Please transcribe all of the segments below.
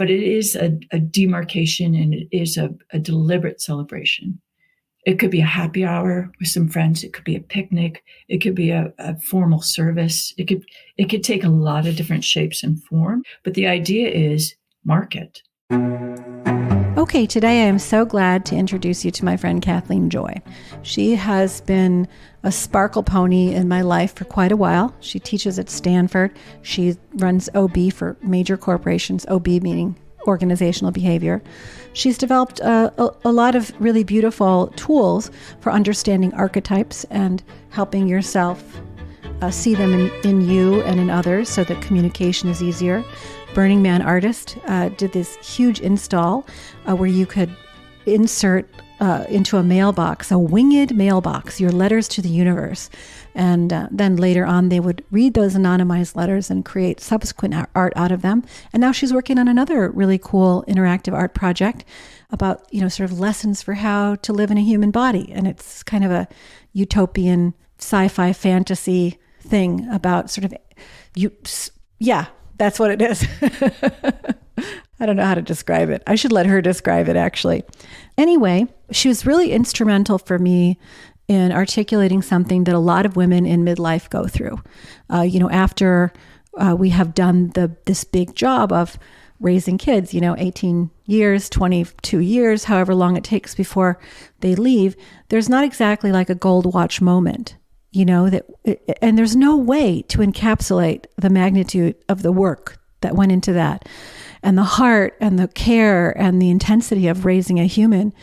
but it is a demarcation, and it is a deliberate celebration. It could be a happy hour with some friends. It could be a picnic. It could be a formal service. It could take a lot of different shapes and form. But the idea is mark it. Okay, today I am so glad to introduce you to my friend Kathleen Joy. She has been a sparkle pony in my life for quite a while. She teaches at Stanford. She runs OB for major corporations, OB meaning organizational behavior. She's developed a lot of really beautiful tools for understanding archetypes and helping yourself see them in you and in others so that communication is easier. Burning Man Artist did this huge install where you could insert into a mailbox, a winged mailbox, your letters to the universe. And then later on, they would read those anonymized letters and create subsequent art out of them. And now she's working on another really cool interactive art project about, sort of lessons for how to live in a human body. And it's kind of a utopian sci-fi fantasy thing about sort of, that's what it is. I don't know how to describe it. I should let her describe it, actually. Anyway, she was really instrumental for me in articulating something that a lot of women in midlife go through. After we have done this big job of raising kids, 18 years, 22 years, however long it takes before they leave, there's not exactly like a gold watch moment. And there's no way to encapsulate the magnitude of the work that went into that, and the heart and the care and the intensity of raising a human.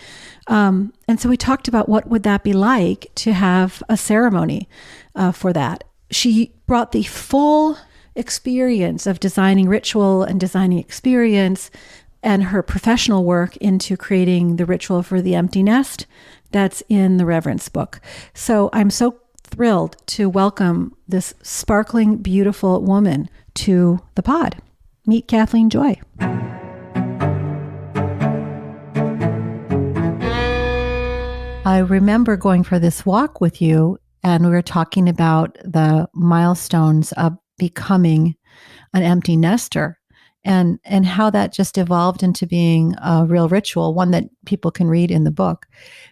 And so we talked about what would that be like to have a ceremony for that. She brought the full experience of designing ritual and designing experience and her professional work into creating the ritual for the empty nest that's in the Reverence book. So I'm so thrilled to welcome this sparkling, beautiful woman to the pod. Meet Kathleen Joy. I remember going for this walk with you, and we were talking about the milestones of becoming an empty nester and how that just evolved into being a real ritual, one that people can read in the book.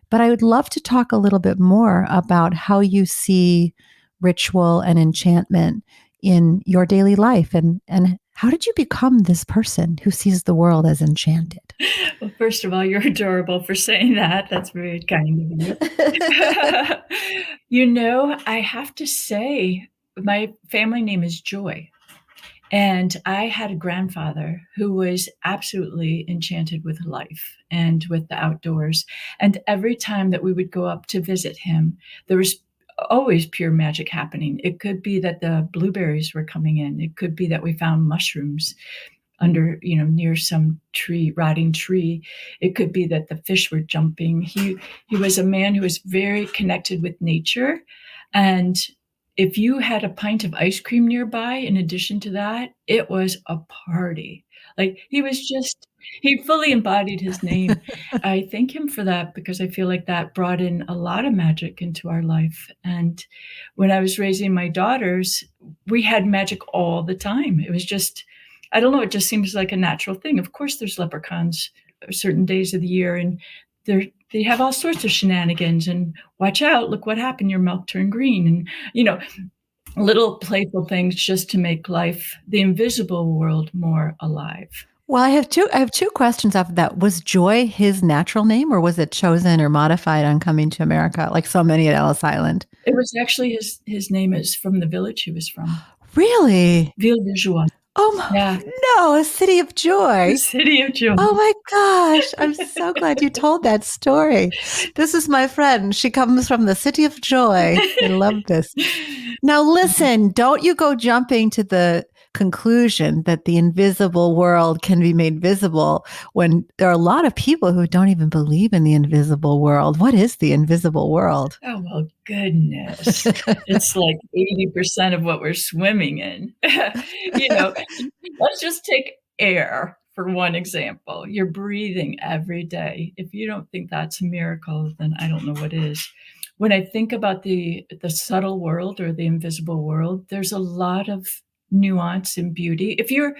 But I would love to talk a little bit more about how you see ritual and enchantment in your daily life, and how did you become this person who sees the world as enchanted? Well, first of all, you're adorable for saying that. That's very kind of you. I have to say, my family name is Joy. And I had a grandfather who was absolutely enchanted with life and with the outdoors. And every time that we would go up to visit him, there was always pure magic happening. It could be that the blueberries were coming in. It could be that we found mushrooms under, near some rotting tree. It could be that the fish were jumping. He was a man who was very connected with nature. And if you had a pint of ice cream nearby, in addition to that, it was a party. Like he fully embodied his name. I thank him for that because I feel like that brought in a lot of magic into our life. And when I was raising my daughters, we had magic all the time. It was just, I don't know, it just seems like a natural thing. Of course, there's leprechauns certain days of the year, and they have all sorts of shenanigans, and watch out, look what happened, your milk turned green, and little playful things just to make life, the invisible world, more alive. Well, I have two questions off of that. Was Joy his natural name, or was it chosen or modified on coming to America, like so many at Ellis Island? It was actually his name is from the village he was from. Really? Ville de Joie. Oh, yeah. No, a city of joy. A city of joy. Oh my gosh. I'm so glad you told that story. This is my friend. She comes from the city of joy. I love this. Now listen, don't you go jumping to the conclusion that the invisible world can be made visible when there are a lot of people who don't even believe in the invisible world. What is the invisible world? Oh, well, goodness. It's like 80% of what we're swimming in. Let's just take air for one example. You're breathing every day. If you don't think that's a miracle, then I don't know what is. When I think about the subtle world or the invisible world, there's a lot of nuance and beauty. If you're,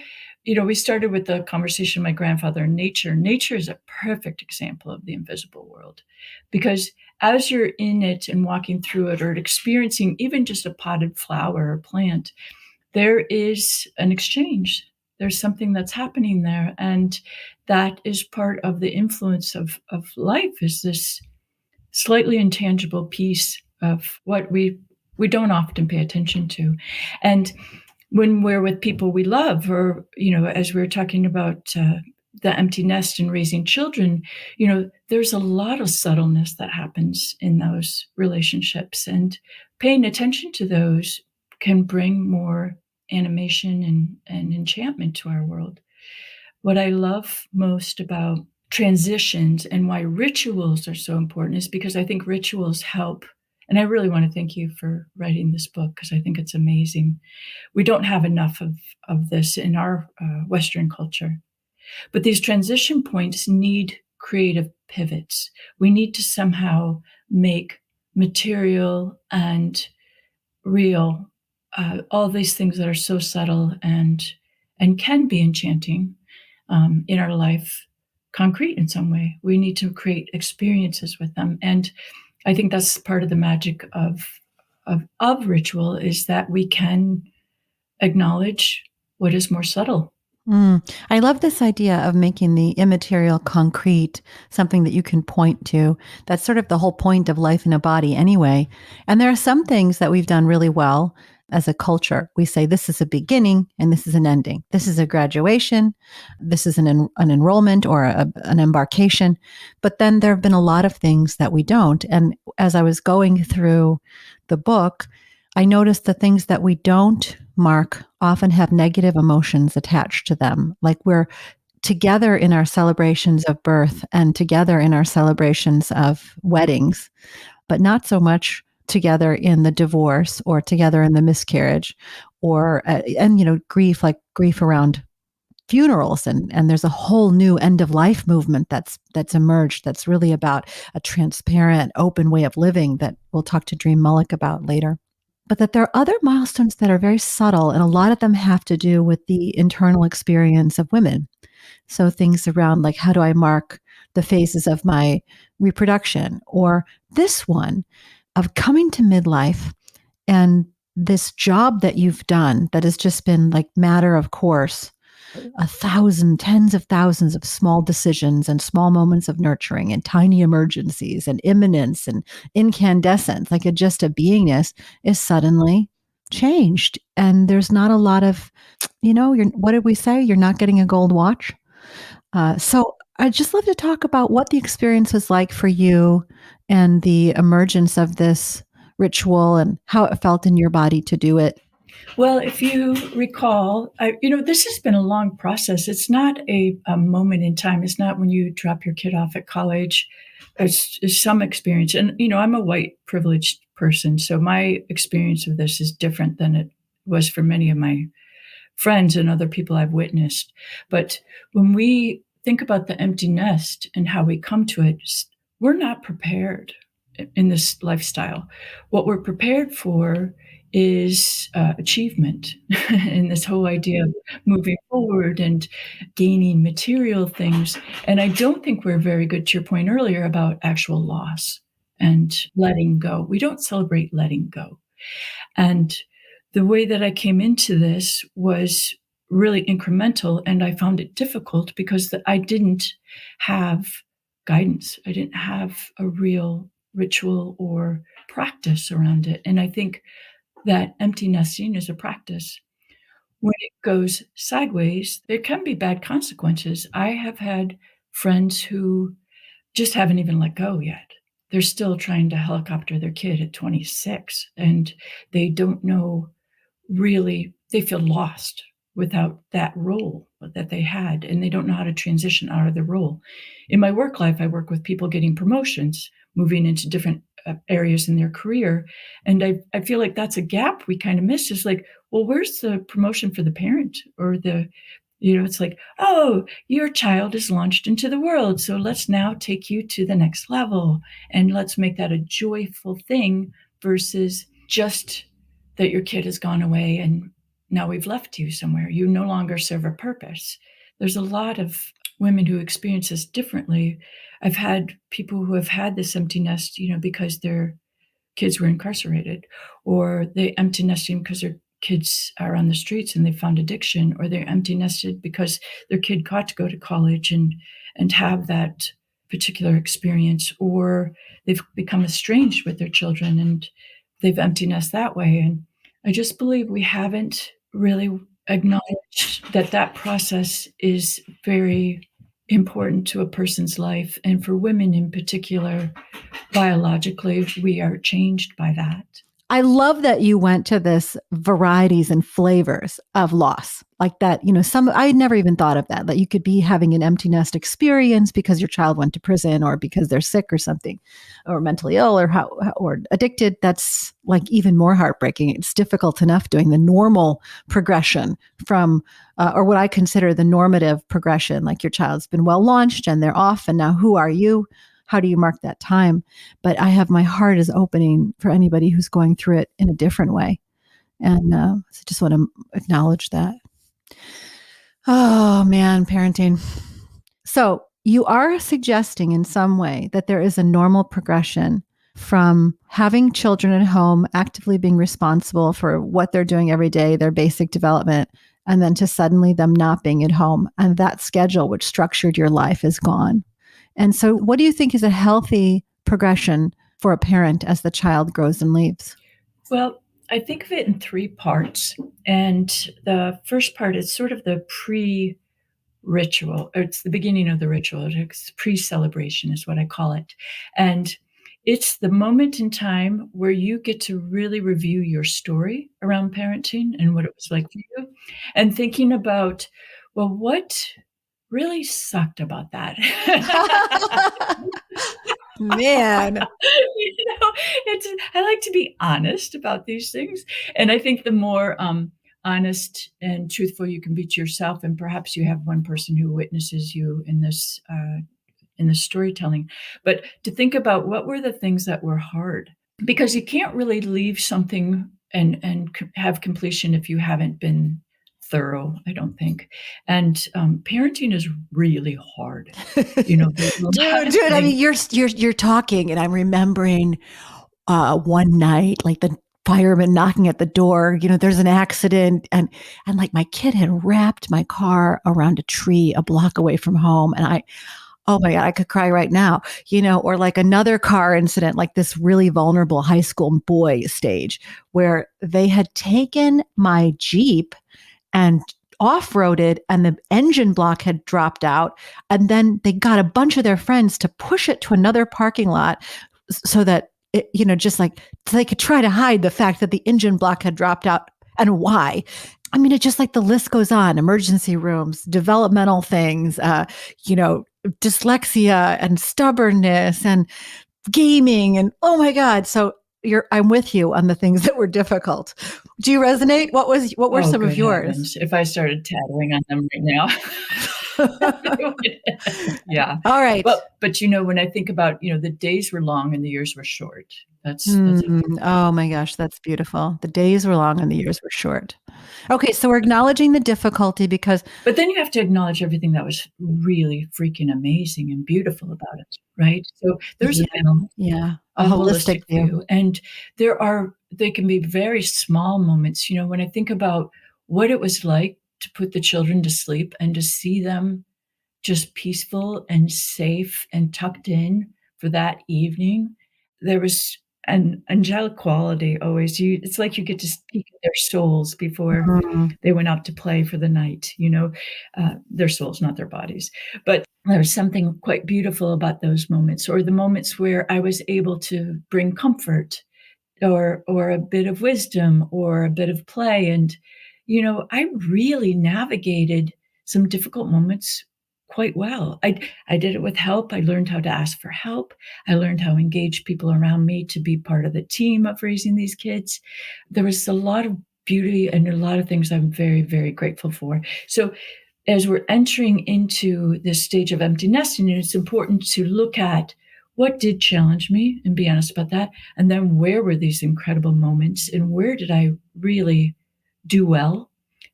we started with the conversation, my grandfather and nature. Nature is a perfect example of the invisible world because as you're in it and walking through it or experiencing even just a potted flower or plant, there is an exchange. There's something that's happening there. And that is part of the influence of life is this slightly intangible piece of what we don't often pay attention to. And when we're with people we love, or, as we were talking about the empty nest and raising children, there's a lot of subtleness that happens in those relationships. And paying attention to those can bring more animation and enchantment to our world. What I love most about transitions and why rituals are so important is because I think rituals help. And I really want to thank you for writing this book because I think it's amazing. We don't have enough of this in our Western culture. But these transition points need creative pivots. We need to somehow make material and real all these things that are so subtle and can be enchanting in our life concrete in some way. We need to create experiences with them. And I think that's part of the magic of ritual is that we can acknowledge what is more subtle. I love this idea of making the immaterial concrete, something that you can point to. That's sort of the whole point of life in a body anyway. And there are some things that we've done really well as a culture. We say this is a beginning and this is an ending. This is a graduation. This is an enrollment or an embarkation. But then there have been a lot of things that we don't. And as I was going through the book, I noticed the things that we don't mark often have negative emotions attached to them. Like we're together in our celebrations of birth and together in our celebrations of weddings, but not so much together in the divorce or together in the miscarriage or, grief, like grief around funerals. And there's a whole new end of life movement that's emerged that's really about a transparent, open way of living that we'll talk to Dream Mullick about later. But that there are other milestones that are very subtle, and a lot of them have to do with the internal experience of women. So things around like, how do I mark the phases of my reproduction? Or this one of coming to midlife and this job that you've done that has just been like matter of course, 1,000, tens of thousands of small decisions and small moments of nurturing and tiny emergencies and imminence and incandescence, like just a beingness is suddenly changed. And there's not a lot of, what did we say? You're not getting a gold watch. So I'd just love to talk about what the experience was like for you and the emergence of this ritual and how it felt in your body to do it. Well, if you recall, this has been a long process. It's not a moment in time. It's not when you drop your kid off at college. It's some experience. And, I'm a white privileged person. So my experience of this is different than it was for many of my friends and other people I've witnessed. But when we think about the empty nest and how we come to it, we're not prepared in this lifestyle. What we're prepared for is achievement and this whole idea of moving forward and gaining material things. And I don't think we're very good, to your point earlier, about actual loss and letting go. We don't celebrate letting go. And the way that I came into this was really incremental, and I found it difficult because I didn't have guidance. I didn't have a real ritual or practice around it. And I think that empty nesting is a practice. When it goes sideways, there can be bad consequences. I have had friends who just haven't even let go yet. They're still trying to helicopter their kid at 26, and they don't know really, they feel lost without that role that they had, and they don't know how to transition out of the role. In my work life, I work with people getting promotions, moving into different areas in their career. And I feel like that's a gap we kind of miss is like, well, where's the promotion for the parent or it's like, oh, your child is launched into the world. So let's now take you to the next level and let's make that a joyful thing versus just that your kid has gone away and now we've left you somewhere. You no longer serve a purpose. There's a lot of women who experience this differently. I've had people who have had this empty nest, because their kids were incarcerated, or they empty nesting because their kids are on the streets and they found addiction, or they're empty nested because their kid got to go to college and have that particular experience, or they've become estranged with their children and they've empty nest that way. And I just believe we haven't really acknowledged that that process is very important to a person's life. And for women in particular, biologically, we are changed by that. I love that you went to this varieties and flavors of loss. Like that, I had never even thought of that you could be having an empty nest experience because your child went to prison or because they're sick or something, or mentally ill or addicted. That's like even more heartbreaking. It's difficult enough doing the normal progression from, or what I consider the normative progression, like your child's been well launched and they're off and now who are you? How do you mark that time? But my heart is opening for anybody who's going through it in a different way. And so just want to acknowledge that. Oh man, parenting. So you are suggesting in some way that there is a normal progression from having children at home, actively being responsible for what they're doing every day, their basic development, and then to suddenly them not being at home. And that schedule, which structured your life, is gone. And so what do you think is a healthy progression for a parent as the child grows and leaves? Well, I think of it in three parts. And the first part is sort of the pre-ritual, or it's the beginning of the ritual. It's pre-celebration is what I call it. And it's the moment in time where you get to really review your story around parenting and what it was like for you, and thinking about, well, what really sucked about that. Man. I like to be honest about these things. And I think the more honest and truthful you can be to yourself, and perhaps you have one person who witnesses you in this storytelling, but to think about what were the things that were hard, because you can't really leave something and have completion if you haven't been thorough, I don't think. And parenting is really hard. Dude, I mean, you're talking, and I'm remembering one night, like the fireman knocking at the door. There's an accident, and like my kid had wrapped my car around a tree a block away from home, and oh my God, I could cry right now, or like another car incident, like this really vulnerable high school boy stage where they had taken my Jeep and off-roaded and the engine block had dropped out. And then they got a bunch of their friends to push it to another parking lot so that, just like so they could try to hide the fact that the engine block had dropped out and why. I mean, it's just like the list goes on, emergency rooms, developmental things, dyslexia and stubbornness and gaming and oh my God. So I'm with you on the things that were difficult. Do you resonate? What were some of yours? Heavens, if I started tattling on them right now. Yeah. All right. But when I think about, the days were long and the years were short. Oh my gosh, that's beautiful. The days were long and the years were short. Okay, so we're acknowledging the difficulty but then you have to acknowledge everything that was really freaking amazing and beautiful about it, right? So there's a holistic view. And they can be very small moments. When I think about what it was like to put the children to sleep and to see them just peaceful and safe and tucked in for that evening, there was an angelic quality always. It's like you get to speak their souls before they went out to play for the night, their souls, not their bodies. But there was something quite beautiful about those moments, or the moments where I was able to bring comfort or a bit of wisdom or a bit of play. And, I really navigated some difficult moments quite well. I did it with help. I learned how to ask for help. I learned how to engage people around me to be part of the team of raising these kids. There was a lot of beauty and a lot of things I'm very, very grateful for. So as we're entering into this stage of empty nesting, it's important to look at what did challenge me and be honest about that. And then where were these incredible moments and where did I really do well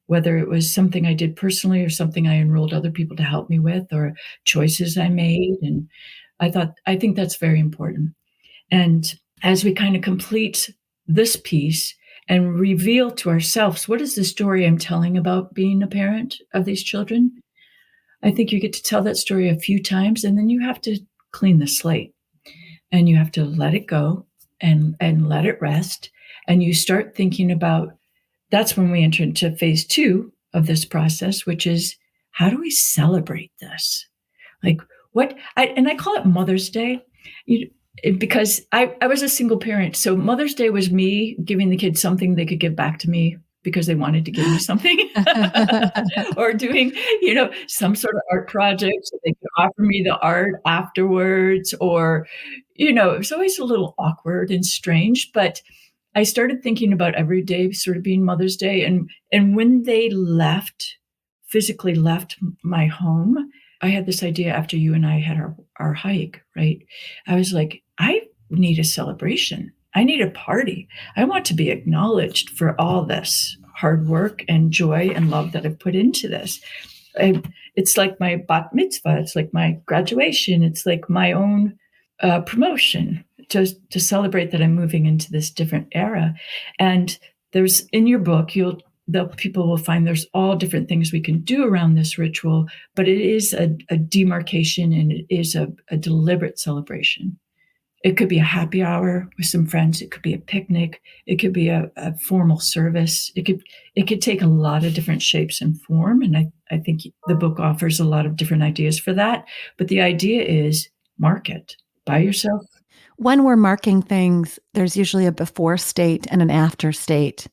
whether it was something I did personally or something I enrolled other people to help me with or choices I made. And I think that's very important. And as we kind of complete this piece and reveal to ourselves, what is the story I'm telling about being a parent of these children? I think you get to tell that story a few times, and then you have to clean the slate and you have to let it go and let it rest. And you start thinking about, that's when we enter into phase 2 of this process, which is, how do we celebrate this? Like, and I call it Mother's Day. You, because I was a single parent. So Mother's Day was me giving the kids something they could give back to me because they wanted to give me something or doing, some sort of art project so they could offer me the art afterwards, or, it was always a little awkward and strange, but I started thinking about every day sort of being Mother's Day. And when they physically left my home, I had this idea after you and I had our hike, right? I was like, I need a celebration. I need a party. I want to be acknowledged for all this hard work and joy and love that I've put into this. It's like my bat mitzvah. It's like my graduation. It's like my own promotion to celebrate that I'm moving into this different era. And there's, in your book, the people will find there's all different things we can do around this ritual, but it is a demarcation, and it is a deliberate celebration. It could be a happy hour with some friends. It could be a picnic. It could be a formal service. It could take a lot of different shapes and form. And I think the book offers a lot of different ideas for that. But the idea is, mark it by yourself. When we're marking things, there's usually a before state and an after state,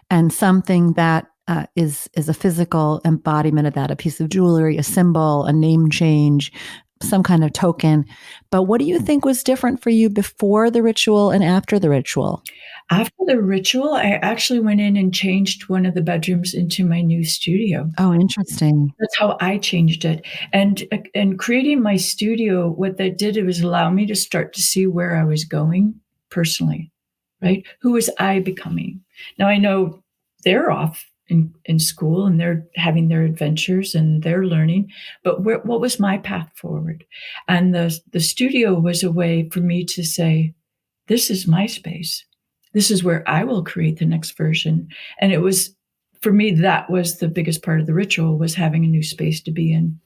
and something that is a physical embodiment of that, a piece of jewelry, a symbol, a name change, some kind of token. But what do you think was different for you before the ritual and after the ritual? After the ritual, I actually went in and changed one of the bedrooms into my new studio. Oh, interesting. That's how I changed it. And creating my studio, what that did, it was allow me to start to see where I was going personally, right? Who was I becoming? Now I know they're off in school and they're having their adventures and they're learning, but what was my path forward? And the studio was a way for me to say, this is my space. This is where I will create the next version. And it was, for me, that was the biggest part of the ritual, was having a new space to be in.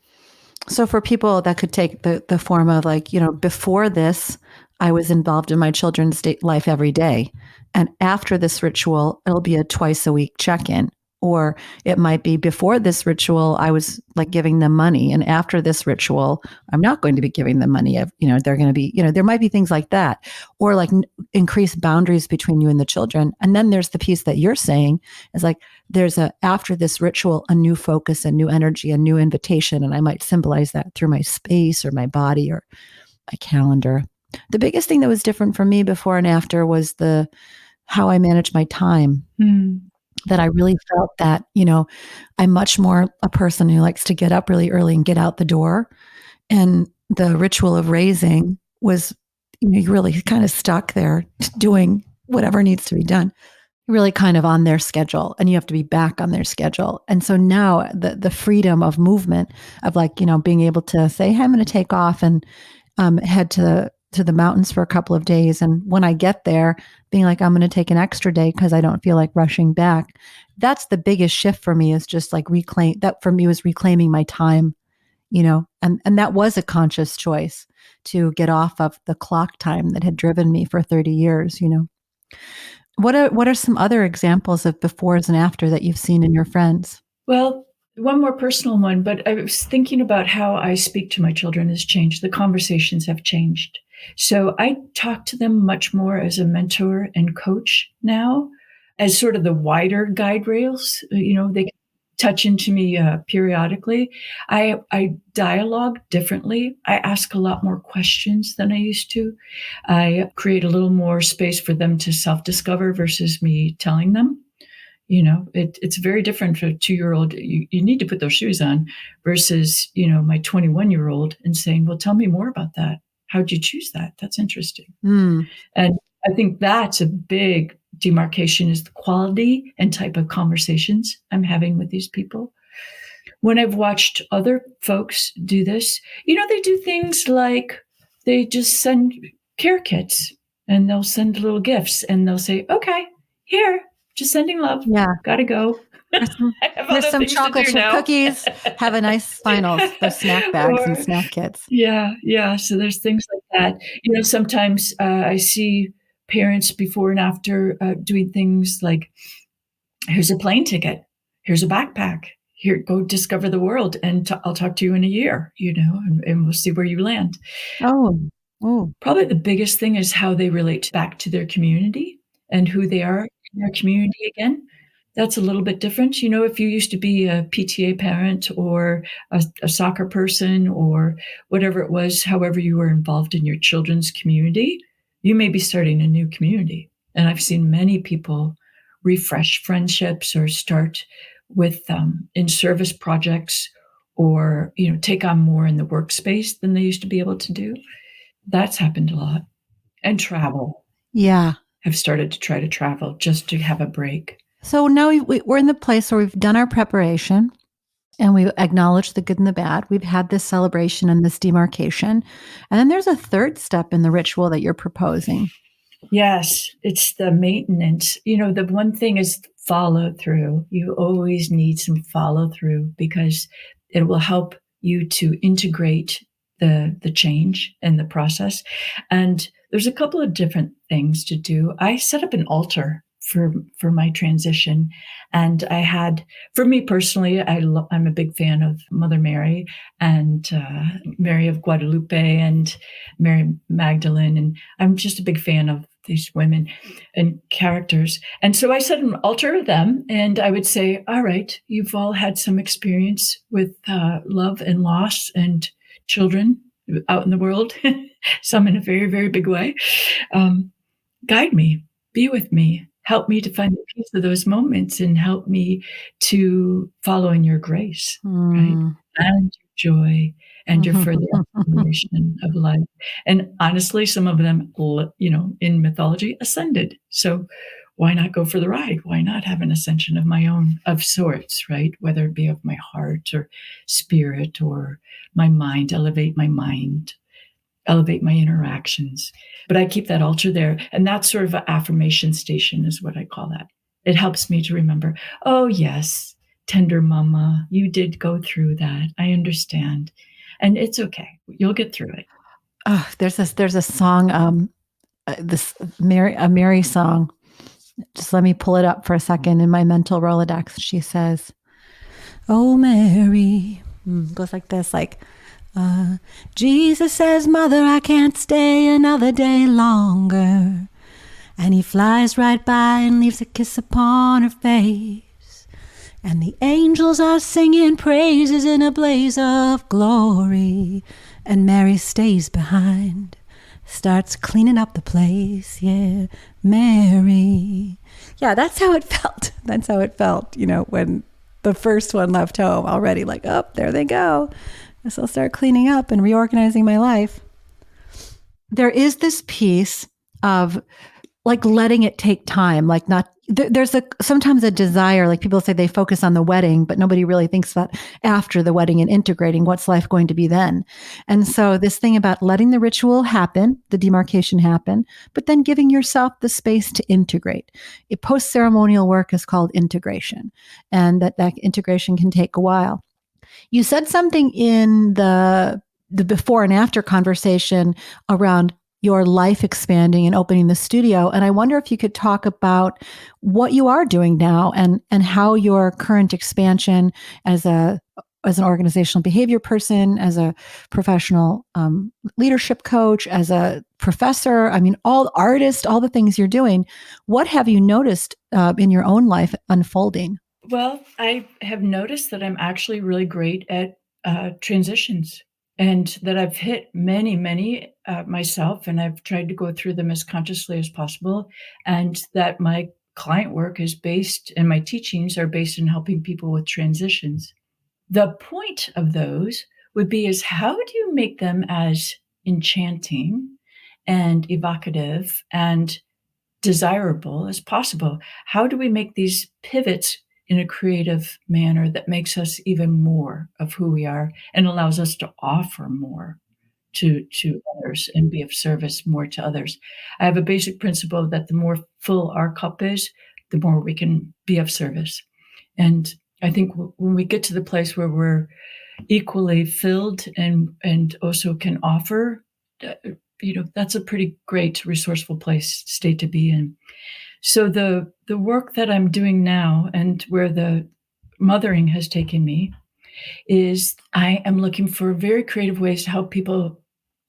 So for people, that could take the form of, like, before this, I was involved in my children's life every day. And after this ritual, it'll be a twice a week check-in. Or it might be, before this ritual, I was like giving them money. And after this ritual, I'm not going to be giving them money. They're going to be, there might be things like that, or like increase boundaries between you and the children. And then there's the piece that you're saying is like, there's after this ritual, a new focus, a new energy, a new invitation. And I might symbolize that through my space or my body or my calendar. The biggest thing that was different for me before and after was how I manage my time. That I really felt that, I'm much more a person who likes to get up really early and get out the door. And the ritual of raising was, you're really kind of stuck there doing whatever needs to be done, really kind of on their schedule, and you have to be back on their schedule. And so now the freedom of movement of, like, being able to say, hey, I'm going to take off and head to the mountains for a couple of days. And when I get there, being like, I'm going to take an extra day because I don't feel like rushing back. That's the biggest shift for me, is just like that for me was reclaiming my time, and that was a conscious choice to get off of the clock time that had driven me for 30 years, What are some other examples of befores and after that you've seen in your friends? Well, one more personal one, but I was thinking about how I speak to my children has changed. The conversations have changed. So I talk to them much more as a mentor and coach now, as sort of the wider guide rails. They can touch into me periodically. I dialogue differently. I ask a lot more questions than I used to. I create a little more space for them to self-discover versus me telling them. It's very different for a 2-year-old. You need to put those shoes on versus, my 21-year-old and saying, well, tell me more about that. How'd you choose that? That's interesting. And I think that's a big demarcation is the quality and type of conversations I'm having with these people. When I've watched other folks do this, they do things like they just send care kits and they'll send little gifts and they'll say, okay, here, just sending love. Yeah. Gotta go. Here's some chocolate chip cookies. Have a nice finals. Those snack bags and snack kits. Yeah. So there's things like that. Sometimes I see parents before and after doing things like, here's a plane ticket, here's a backpack, here, go discover the world, and I'll talk to you in a year, and we'll see where you land. Oh. Probably the biggest thing is how they relate back to their community and who they are in their community again. That's a little bit different. If you used to be a PTA parent or a soccer person or whatever it was, however you were involved in your children's community, you may be starting a new community. And I've seen many people refresh friendships or start with in-service projects or, take on more in the workspace than they used to be able to do. That's happened a lot. And travel. Yeah. I've started to try to travel just to have a break. So now we're in the place where we've done our preparation and we've acknowledged the good and the bad. We've had this celebration and this demarcation. And then there's a third step in the ritual that you're proposing. Yes, it's the maintenance. The one thing is follow through. You always need some follow through because it will help you to integrate the change and the process. And there's a couple of different things to do. I set up an altar for my transition. And I had, for me personally, I'm a big fan of Mother Mary and Mary of Guadalupe and Mary Magdalene. And I'm just a big fan of these women and characters. And so I set an altar of them and I would say, all right, you've all had some experience with love and loss and children out in the world, some in a very, very big way. Guide me, be with me, help me to find the peace of those moments and help me to follow in your grace, right? And your joy and your further exploration of life. And honestly, some of them, in mythology, ascended. So why not go for the ride? Why not have an ascension of my own, of sorts, right? Whether it be of my heart or spirit or my mind, elevate my interactions. But I keep that altar there. And that's sort of an affirmation station is what I call that. It helps me to remember, oh, yes, tender mama, you did go through that. I understand. And it's okay. You'll get through it. Oh, there's a song, a Mary song. Just let me pull it up for a second in my mental Rolodex. She says, oh, Mary, goes like this, Jesus says, Mother, I can't stay another day longer. And he flies right by and leaves a kiss upon her face. And the angels are singing praises in a blaze of glory. And Mary stays behind, starts cleaning up the place. Yeah, Mary. Yeah, that's how it felt. That's how it felt, when the first one left home already, oh, there they go. Guess I'll start cleaning up and reorganizing my life. There is this piece of letting it take time, there's sometimes a desire, people say they focus on the wedding, but nobody really thinks about after the wedding and integrating what's life going to be then. And so this thing about letting the ritual happen, the demarcation happen, but then giving yourself the space to integrate. Post-ceremonial work is called integration, and that integration can take a while. You said something in the before and after conversation around your life expanding and opening the studio. And I wonder if you could talk about what you are doing now and how your current expansion as an organizational behavior person, as a professional leadership coach, as a professor, all artist, all the things you're doing. What have you noticed in your own life unfolding? Well, I have noticed that I'm actually really great at transitions and that I've hit many, many myself, and I've tried to go through them as consciously as possible, and that my client work is based and my teachings are based in helping people with transitions. The point of those would be is how do you make them as enchanting and evocative and desirable as possible. How do we make these pivots in a creative manner that makes us even more of who we are and allows us to offer more to others and be of service more to others? I have a basic principle that the more full our cup is, the more we can be of service. And I think when we get to the place where we're equally filled and also can offer, uh, that's a pretty great resourceful state to be in. So the work that I'm doing now and where the mothering has taken me is I am looking for very creative ways to help people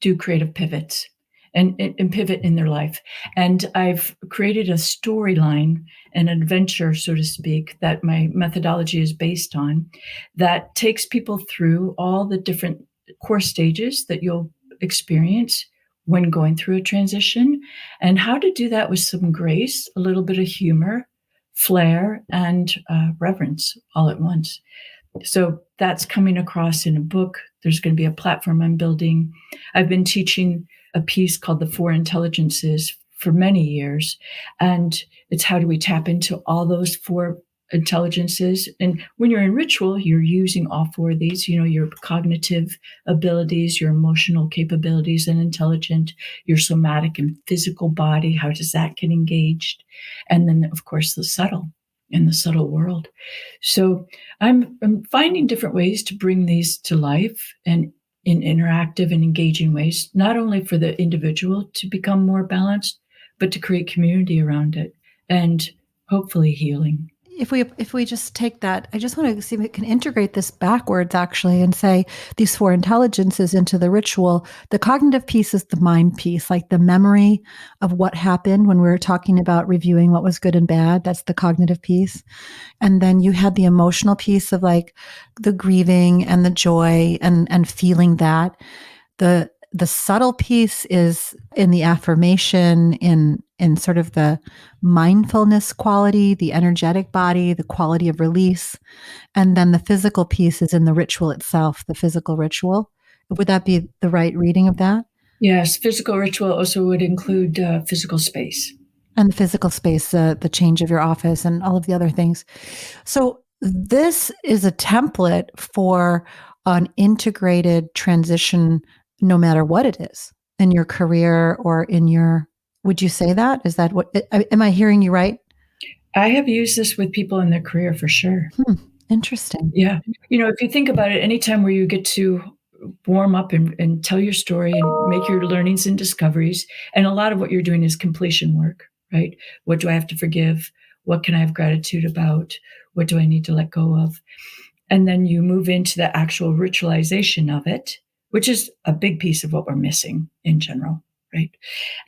do creative pivots and pivot in their life. And I've created a storyline, an adventure, so to speak, that my methodology is based on that takes people through all the different core stages that you'll experience when going through a transition and how to do that with some grace, a little bit of humor, flair, and reverence all at once. So that's coming across in a book. There's going to be a platform I'm building. I've been teaching a piece called The Four Intelligences for many years. And it's how do we tap into all those four intelligences? And when you're in ritual, you're using all four of these, your cognitive abilities, your emotional capabilities and intelligent, your somatic and physical body. How does that get engaged? And then, of course, the subtle in the subtle world. So I'm finding different ways to bring these to life and in interactive and engaging ways, not only for the individual to become more balanced, but to create community around it and hopefully healing. If we just take that, I just want to see if we can integrate this backwards actually and say these four intelligences into the ritual. The cognitive piece is the mind piece, like the memory of what happened when we were talking about reviewing what was good and bad. That's the cognitive piece. And then you had the emotional piece of like the grieving and the joy and feeling that. The subtle piece is in the affirmation, in sort of the mindfulness quality, the energetic body, the quality of release. And then the physical piece is in the ritual itself, the physical ritual. Would that be the right reading of that? Yes, physical ritual also would include physical space. And the physical space, the change of your office and all of the other things. So this is a template for an integrated transition, no matter what it is in your career or in your, would you say that? Is that what, am I hearing you right? I have used this with people in their career for sure. Interesting. Yeah. If you think about it, anytime where you get to warm up and tell your story and make your learnings and discoveries, and a lot of what you're doing is completion work, right? What do I have to forgive? What can I have gratitude about? What do I need to let go of? And then you move into the actual ritualization of it, which is a big piece of what we're missing in general, right?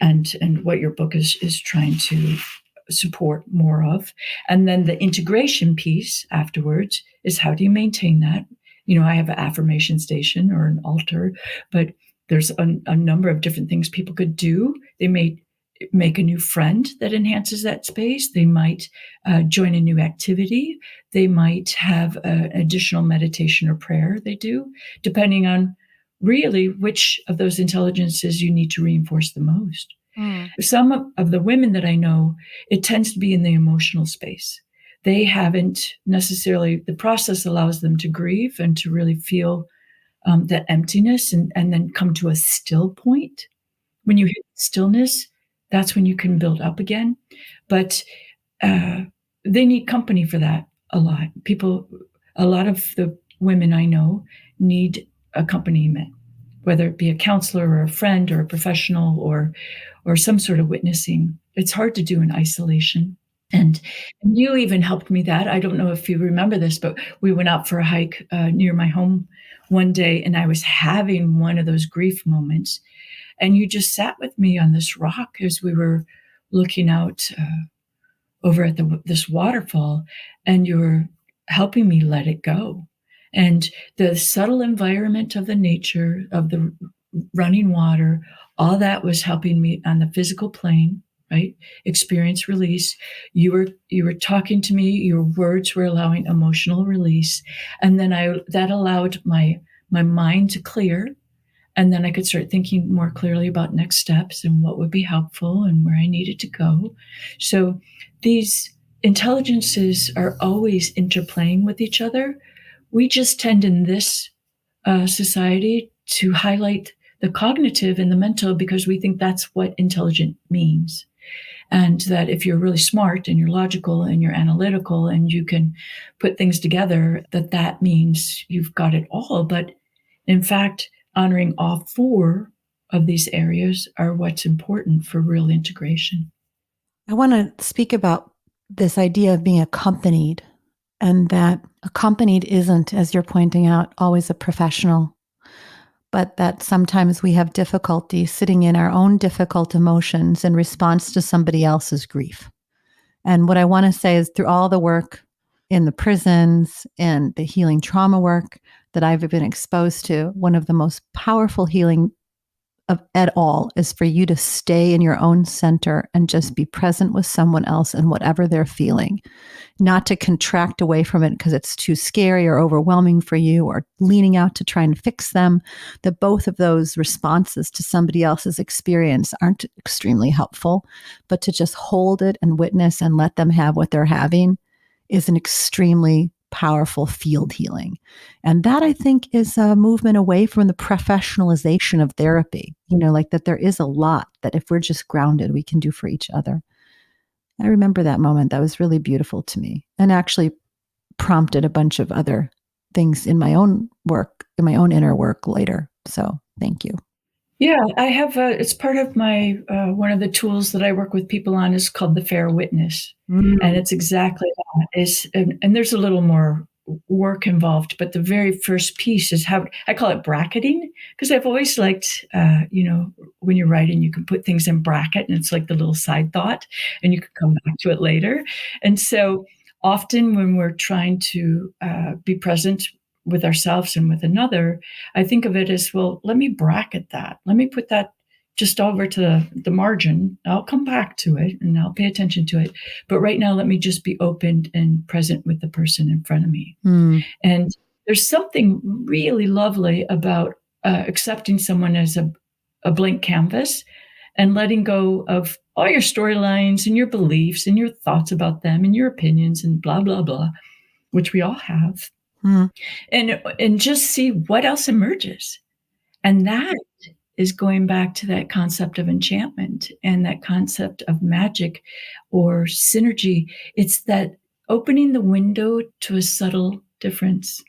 And what your book is trying to support more of. And then the integration piece afterwards is how do you maintain that? I have an affirmation station or an altar, but there's a number of different things people could do. They may make a new friend that enhances that space. They might join a new activity. They might have an additional meditation or prayer they do, depending on really which of those intelligences you need to reinforce the most. Some of the women that I know, it tends to be in the emotional space. They haven't necessarily, the process allows them to grieve and to really feel that emptiness and then come to a still point. When you hit stillness, that's when you can build up again. But they need company for that a lot. A lot of the women I know need accompaniment, whether it be a counselor or a friend or a professional or some sort of witnessing. It's hard to do in isolation. And you even helped me that. I don't know if you remember this, but we went out for a hike near my home one day, and I was having one of those grief moments. And you just sat with me on this rock as we were looking out over at this waterfall, and you were helping me let it go. And the subtle environment of the nature, of the running water, all that was helping me on the physical plane, right? Experience release. You were talking to me, your words were allowing emotional release. And then that allowed my mind to clear. And then I could start thinking more clearly about next steps and what would be helpful and where I needed to go. So these intelligences are always interplaying with each other. We just tend in this society to highlight the cognitive and the mental because we think that's what intelligent means. And that if you're really smart and you're logical and you're analytical and you can put things together, that means you've got it all. But in fact, honoring all four of these areas are what's important for real integration. I want to speak about this idea of being accompanied, and that accompanied isn't, as you're pointing out, always a professional, but that sometimes we have difficulty sitting in our own difficult emotions in response to somebody else's grief. And what I want to say is, through all the work in the prisons and the healing trauma work that I've been exposed to, one of the most powerful healing at all is for you to stay in your own center and just be present with someone else and whatever they're feeling, not to contract away from it because it's too scary or overwhelming for you, or leaning out to try and fix them. That both of those responses to somebody else's experience aren't extremely helpful, but to just hold it and witness and let them have what they're having is an extremely powerful field healing. And that, I think, is a movement away from the professionalization of therapy, like that there is a lot that if we're just grounded, we can do for each other. I remember that moment. That was really beautiful to me, and actually prompted a bunch of other things in my own work, in my own inner work later. So thank you. Yeah, I have, it's part of my, one of the tools that I work with people on is called the fair witness. And it's exactly that. And there's a little more work involved, but the very first piece is how I call it bracketing, because I've always liked, when you're writing, you can put things in bracket and it's like the little side thought and you can come back to it later. And so often when we're trying to be present with ourselves and with another, I think of it as, well, let me bracket that. Let me put that just over to the margin. I'll come back to it and I'll pay attention to it. But right now, let me just be open and present with the person in front of me. And there's something really lovely about accepting someone as a blank canvas and letting go of all your storylines and your beliefs and your thoughts about them and your opinions and blah, blah, blah, which we all have. And just see what else emerges. And that is going back to that concept of enchantment and that concept of magic or synergy. It's that opening the window to a subtle difference.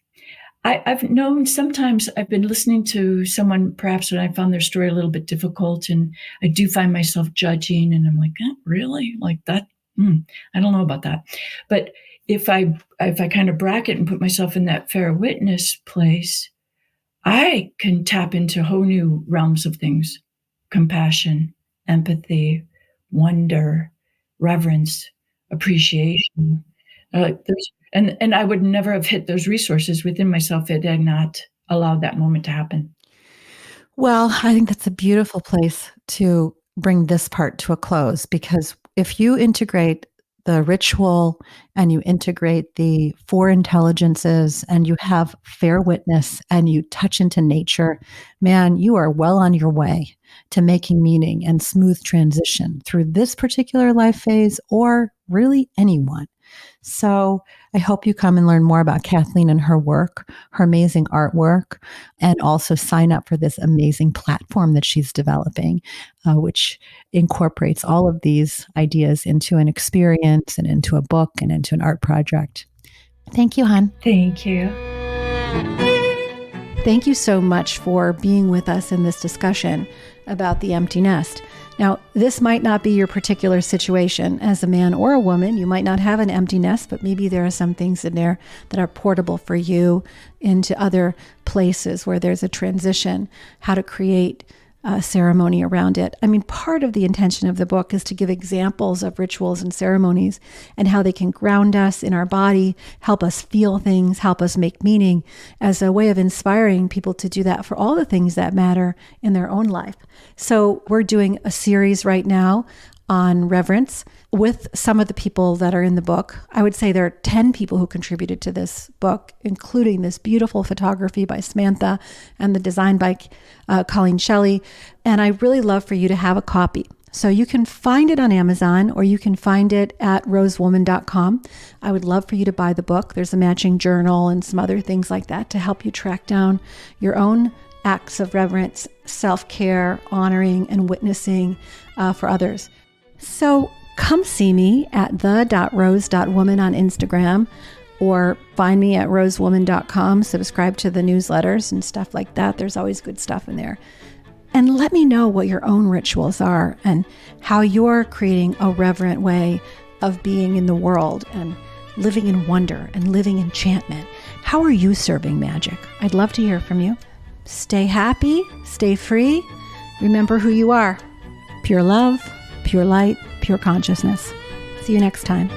I've known sometimes I've been listening to someone perhaps when I found their story a little bit difficult, and I do find myself judging, and I'm like, really? Like that? I don't know about that. But if I kind of bracket and put myself in that fair witness place, I can tap into whole new realms of things: compassion, empathy, wonder, reverence, appreciation. And I would never have hit those resources within myself had I not allowed that moment to happen. Well, I think that's a beautiful place to bring this part to a close, because if you integrate the ritual and you integrate the four intelligences and you have fair witness and you touch into nature, man, you are well on your way to making meaning and smooth transition through this particular life phase, or really anyone. So I hope you come and learn more about Kathleen and her work, her amazing artwork, and also sign up for this amazing platform that she's developing, which incorporates all of these ideas into an experience and into a book and into an art project. Thank you, hon. Thank you. Thank you so much for being with us in this discussion about the empty nest. Now, this might not be your particular situation as a man or a woman. You might not have an empty nest, but maybe there are some things in there that are portable for you into other places where there's a transition, how to create a ceremony around it. I mean, part of the intention of the book is to give examples of rituals and ceremonies and how they can ground us in our body, help us feel things, help us make meaning, as a way of inspiring people to do that for all the things that matter in their own life. So we're doing a series right now on reverence with some of the people that are in the book. I would say there are 10 people who contributed to this book, including this beautiful photography by Samantha and the design by Colleen Shelley. And I really love for you to have a copy. So you can find it on Amazon or you can find it at rosewoman.com. I would love for you to buy the book. There's a matching journal and some other things like that to help you track down your own acts of reverence, self-care, honoring, and witnessing for others. So come see me at the.rose.woman on Instagram, or find me at rosewoman.com. Subscribe to the newsletters and stuff like that. There's always good stuff in there. And let me know what your own rituals are and how you're creating a reverent way of being in the world and living in wonder and living enchantment. How are you serving magic? I'd love to hear from you. Stay happy, stay free. Remember who you are. Pure love, pure light, pure consciousness. See you next time.